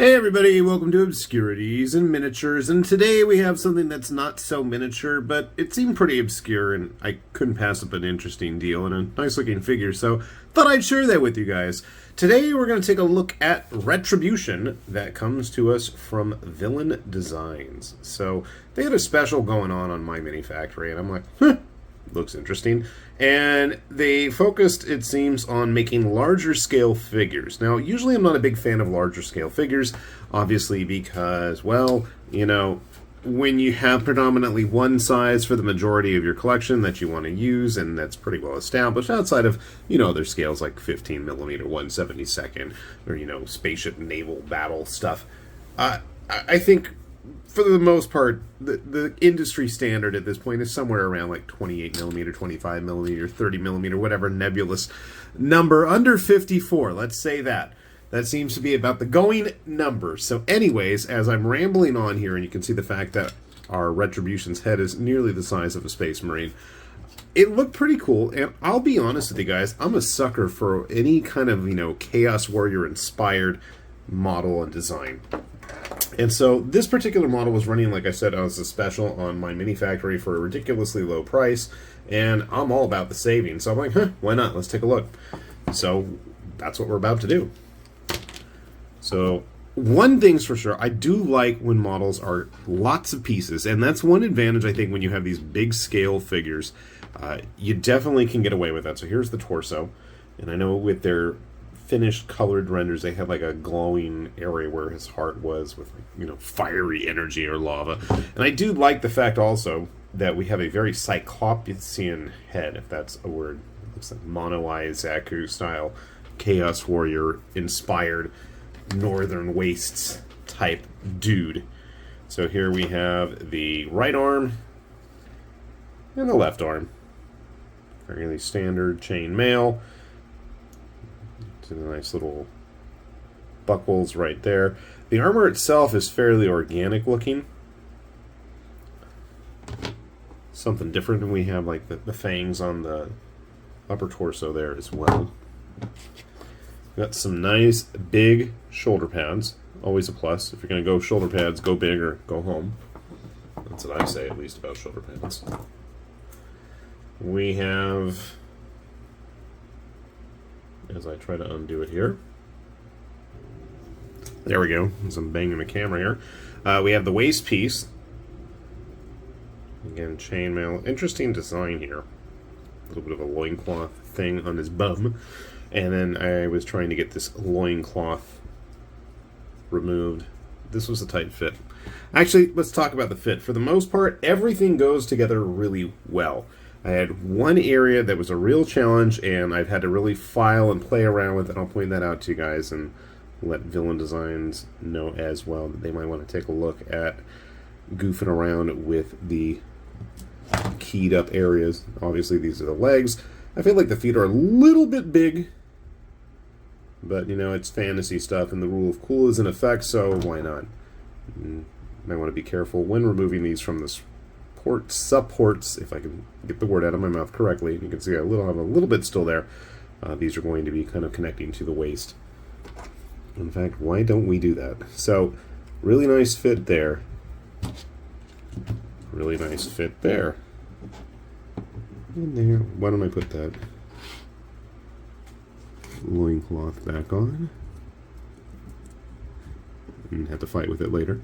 Hey everybody, welcome to Obscurities and Miniatures, and today we have something that's not so miniature, but it seemed pretty obscure, and I couldn't pass up an interesting deal and a nice looking figure, so thought I'd share that with you guys. Today we're going to take a look at Retribution that comes to us from Villain Designs. So they had a special going on My Mini Factory, and I'm like, looks interesting. And they focused, it seems, on making larger scale figures. Now, usually I'm not a big fan of larger scale figures, obviously because, well, you know, when you have predominantly one size for the majority of your collection that you want to use, and that's pretty well established outside of, you know, their scales like 15 millimeter, 1/72nd, or, you know, spaceship naval battle stuff. I think for the most part, the industry standard at this point is somewhere around like 28 millimeter, 25 millimeter, 30 millimeter, whatever nebulous number, under 54, let's say that. That seems to be about the going number. So anyways, as I'm rambling on here, and you can see the fact that our Retribution's head is nearly the size of a Space Marine, it looked pretty cool, and I'll be honest with you guys, I'm a sucker for any kind of, you know, Chaos Warrior inspired model and design. And so this particular model was running, like I said, as a special on My Mini Factory for a ridiculously low price, and I'm all about the savings. So I'm like, why not? Let's take a look. So that's what we're about to do. So one thing's for sure, I do like when models are lots of pieces, and that's one advantage I think when you have these big scale figures. You definitely can get away with that. So here's the torso, and I know with their finished colored renders, they had like a glowing area where his heart was with, you know, fiery energy or lava. And I do like the fact also that we have a very Cyclopsian head, if that's a word. It looks like Mono-Eye Zaku style Chaos Warrior inspired Northern Wastes type dude. So here we have the right arm and the left arm. Fairly standard chain mail. The nice little buckles right there. The armor itself is fairly organic looking. Something different, and we have like the fangs on the upper torso there as well. Got some nice big shoulder pads. Always a plus. If you're going to go shoulder pads, go big or go home. That's what I say, at least, about shoulder pads. We have, as I try to undo it here. There we go. As I'm banging the camera here. We have the waist piece. Again, chainmail. Interesting design here. A little bit of a loincloth thing on his bum. And then I was trying to get this loincloth removed. This was a tight fit. Actually, let's talk about the fit. For the most part, everything goes together really well. I had one area that was a real challenge, and I've had to really file and play around with it. I'll point that out to you guys and let Villain Designs know as well that they might want to take a look at goofing around with the keyed up areas. Obviously, these are the legs. I feel like the feet are a little bit big, but, you know, it's fantasy stuff, and the rule of cool is in effect, so why not? Might want to be careful when removing these from the supports, if I can get the word out of my mouth correctly. You can see I have a little bit still there. These are going to be kind of connecting to the waist. In fact, why don't we do that? So, really nice fit there. Really nice fit there. And there. Why don't I put that loincloth back on? And have to fight with it later.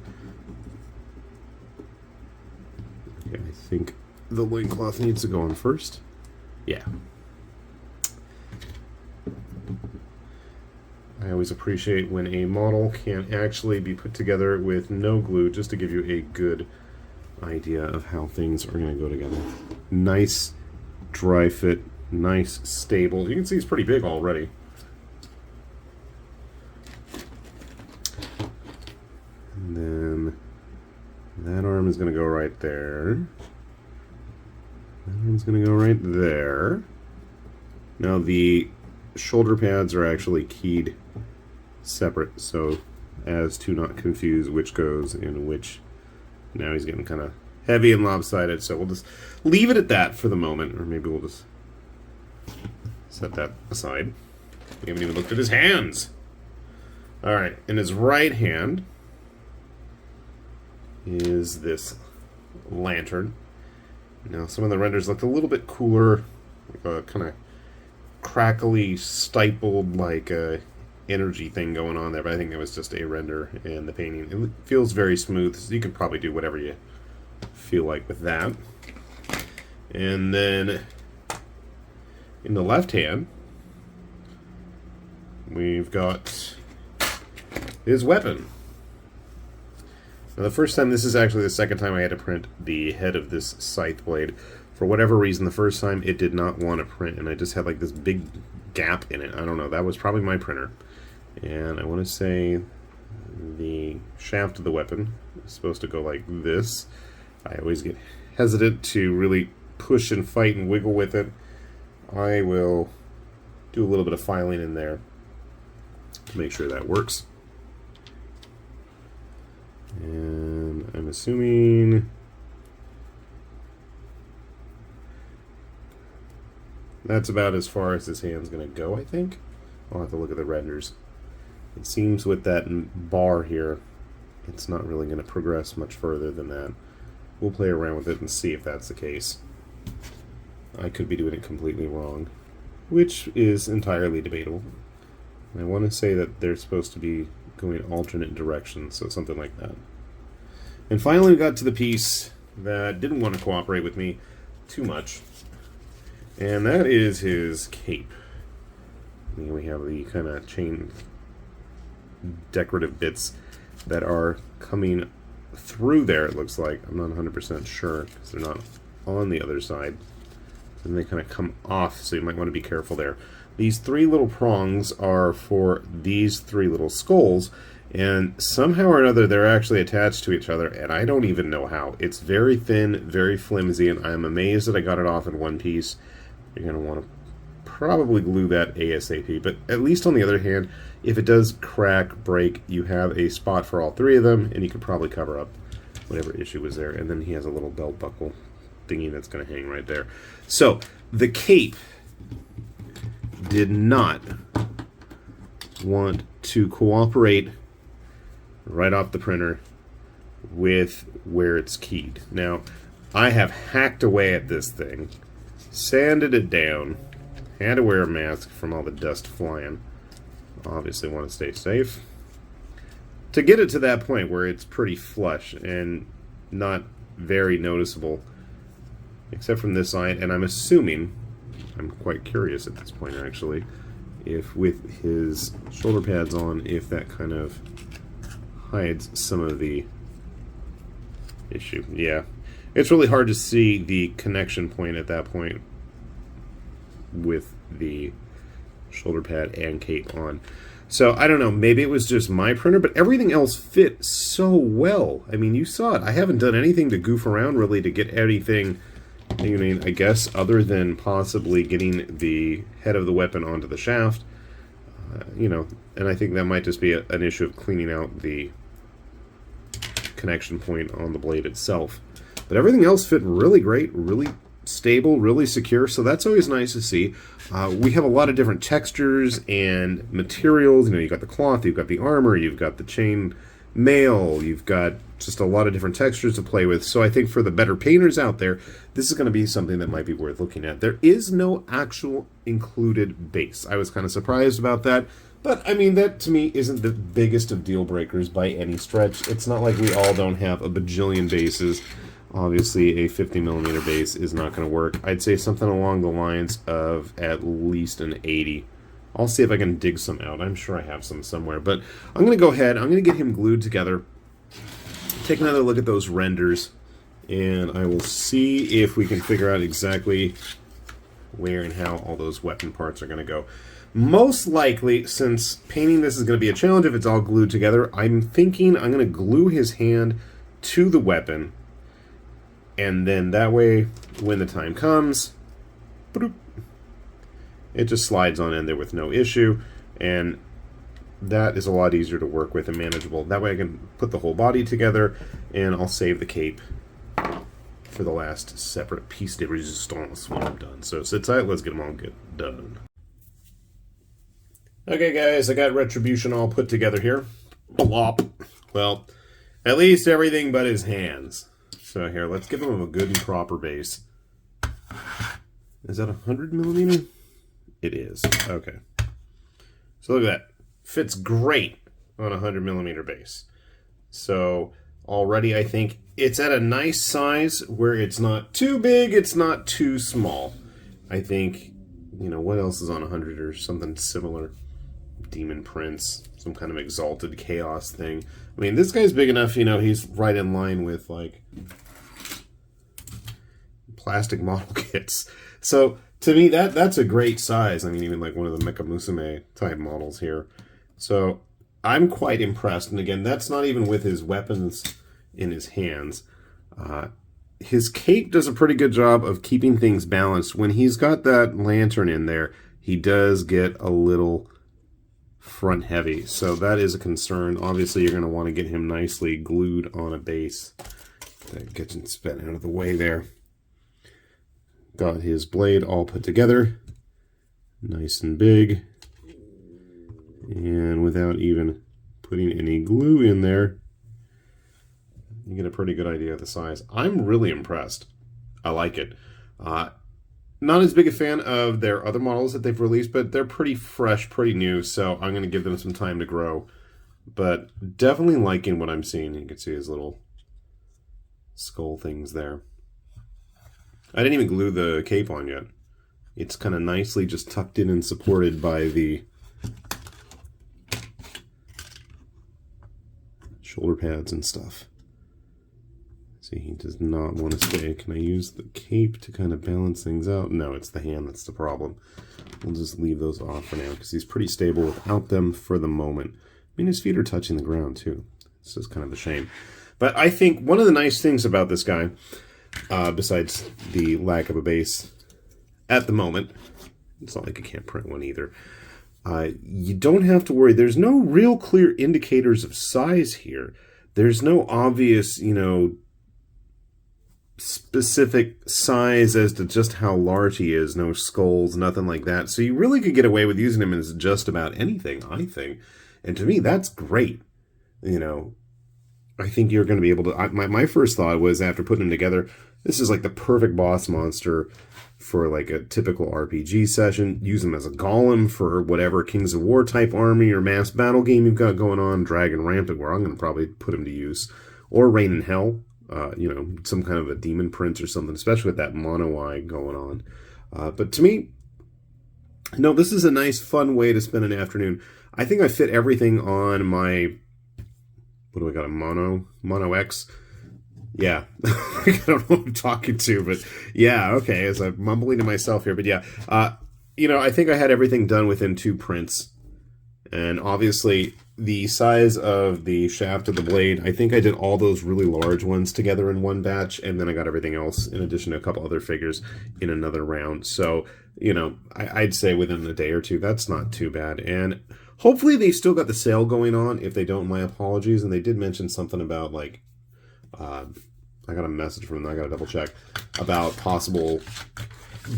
Okay, I think the loincloth needs to go on first. Yeah. I always appreciate when a model can actually be put together with no glue, just to give you a good idea of how things are going to go together. Nice dry fit, nice stable. You can see it's pretty big already. And then that arm is going to go right there. That arm's going to go right there. Now the shoulder pads are actually keyed separate, so as to not confuse which goes in which. Now he's getting kind of heavy and lopsided, so we'll just leave it at that for the moment, or maybe we'll just set that aside. We haven't even looked at his hands. Alright, in his right hand is this lantern. Now, some of the renders looked a little bit cooler, like a kind of crackly, stippled, like energy thing going on there, but I think it was just a render, and the painting, it feels very smooth, so you can probably do whatever you feel like with that. And then in the left hand, we've got his weapon. Now, the first time, this is actually the second time I had to print the head of this scythe blade. For whatever reason, the first time it did not want to print, and I just had like this big gap in it. I don't know, that was probably my printer. And I want to say the shaft of the weapon is supposed to go like this. I always get hesitant to really push and fight and wiggle with it. I will do a little bit of filing in there to make sure that works. And I'm assuming that's about as far as this hand's going to go, I think. I'll have to look at the renders. It seems with that bar here, it's not really going to progress much further than that. We'll play around with it and see if that's the case. I could be doing it completely wrong, which is entirely debatable. I want to say that they're supposed to be going alternate directions, so something like that. And finally we got to the piece that didn't want to cooperate with me too much, and that is his cape. And we have the kind of chain decorative bits that are coming through there, it looks like. I'm not 100% sure because they're not on the other side. And they kind of come off, so you might want to be careful there. These three little prongs are for these three little skulls, and somehow or another they're actually attached to each other, and I don't even know how. It's very thin, very flimsy, and I'm amazed that I got it off in one piece. You're going to want to probably glue that ASAP, but at least on the other hand, if it does crack, break, you have a spot for all three of them, and you could probably cover up whatever issue was there. And then he has a little belt buckle thingy that's going to hang right there. So, the cape did not want to cooperate right off the printer with where it's keyed. Now, I have hacked away at this thing, sanded it down, had to wear a mask from all the dust flying. Obviously want to stay safe. To get it to that point where it's pretty flush and not very noticeable, except from this side, and I'm assuming, I'm quite curious at this point actually, if with his shoulder pads on, if that kind of hides some of the issue. Yeah, it's really hard to see the connection point at that point with the shoulder pad and cape on. So, I don't know, maybe it was just my printer, but everything else fit so well. I mean, you saw it. I haven't done anything to goof around, really, to get anything, I guess, other than possibly getting the head of the weapon onto the shaft. And I think that might just be an issue of cleaning out the connection point on the blade itself. But everything else fit really great, really stable, really secure, so that's always nice to see. We have a lot of different textures and materials. You've got the cloth, you've got the armor, you've got the chain mail, you've got just a lot of different textures to play with. So I think for the better painters out there, this is going to be something that might be worth looking at. There is no actual included base. I was kind of surprised about that. But, I mean, that to me isn't the biggest of deal breakers by any stretch. It's not like we all don't have a bajillion bases. Obviously, a 50mm base is not going to work. I'd say something along the lines of at least an 80. I'll see if I can dig some out. I'm sure I have some somewhere. But I'm going to go ahead. I'm going to get him glued together. Take another look at those renders. And I will see if we can figure out exactly where and how all those weapon parts are going to go. Most likely, since painting this is going to be a challenge if it's all glued together, I'm thinking I'm going to glue his hand to the weapon. And then that way, when the time comes, it just slides on in there with no issue. And that is a lot easier to work with and manageable. That way I can put the whole body together, and I'll save the cape for the last separate piece de resistance when I'm done. So sit tight, let's get them all done. Okay, guys, I got Retribution all put together here. Blop. Well, at least everything but his hands. So here, let's give him a good and proper base. Is that 100mm? It is. Okay. So look at that. Fits great on a 100mm base. So already I think it's at a nice size where it's not too big, it's not too small. I think, you know, what else is on 100 or something similar? Demon Prince, some kind of exalted chaos thing. I mean, this guy's big enough, you know, he's right in line with, like, plastic model kits. So, to me, that's a great size. I mean, even like one of the Mecha Musume type models here. So, I'm quite impressed. And again, that's not even with his weapons in his hands. His cape does a pretty good job of keeping things balanced. When he's got that lantern in there, he does get a little front heavy, so that is a concern. Obviously, you're going to want to get him nicely glued on a base. That gets him spent out of the way there. Got his blade all put together, nice and big, and without even putting any glue in there, you get a pretty good idea of the size. I'm really impressed. I like it. Not as big a fan of their other models that they've released, but they're pretty fresh, pretty new, so I'm going to give them some time to grow. But definitely liking what I'm seeing. You can see his little skull things there. I didn't even glue the cape on yet. It's kind of nicely just tucked in and supported by the shoulder pads and stuff. See, he does not want to stay. Can I use the cape to kind of balance things out? No, it's the hand that's the problem. We'll just leave those off for now because he's pretty stable without them for the moment. I mean, his feet are touching the ground too. This is kind of a shame. But I think one of the nice things about this guy, besides the lack of a base at the moment, it's not like you can't print one either, you don't have to worry. There's no real clear indicators of size here. There's no obvious, you know, specific size as to just how large he is. No skulls, nothing like that. So you really could get away with using him as just about anything, I think. And to me, that's great. You know, I think you're going to be able to... My first thought was, after putting him together, this is like the perfect boss monster for like a typical RPG session. Use him as a golem for whatever Kings of War type army or mass battle game you've got going on. Dragon Rampant, where I'm going to probably put him to use. Or Reign in Hell. You know, some kind of a demon prince or something, especially with that mono eye going on. But to me, no, this is a nice, fun way to spend an afternoon. I think I fit everything on my, what do I got, a Mono X? Yeah, I don't know what I'm talking to, but yeah, okay, as I'm mumbling to myself here, but yeah. You know, I think I had everything done within 2 prints. And obviously, the size of the shaft of the blade, I think I did all those really large ones together in one batch, and then I got everything else, in addition to a couple other figures, in another round. So, you know, I'd say within a day or two, that's not too bad. And hopefully they still got the sale going on. If they don't, my apologies. And they did mention something about, like, I got a message from them, I got to double check, about possible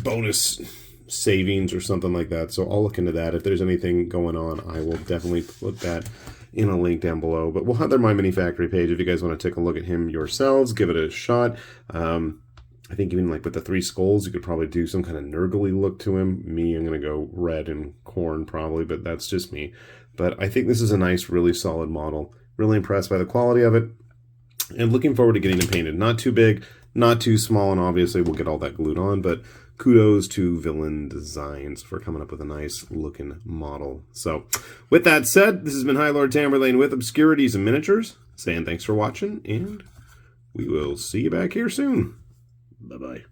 bonus savings or something like that. So I'll look into that. If there's anything going on, I will definitely put that in a link down below. But we'll have their My Mini Factory page if you guys want to take a look at him yourselves, give it a shot. I think even like with the 3 skulls, you could probably do some kind of nurgly look to him. Me, I'm going to go red and corn probably, but that's just me. But I think this is a nice, really solid model. Really impressed by the quality of it. And looking forward to getting him painted. Not too big, not too small, and obviously we'll get all that glued on, but kudos to Villain Designs for coming up with a nice looking model. So, with that said, this has been High Lord Tamerlane with Obscurities and Miniatures, saying thanks for watching, and we will see you back here soon. Bye-bye.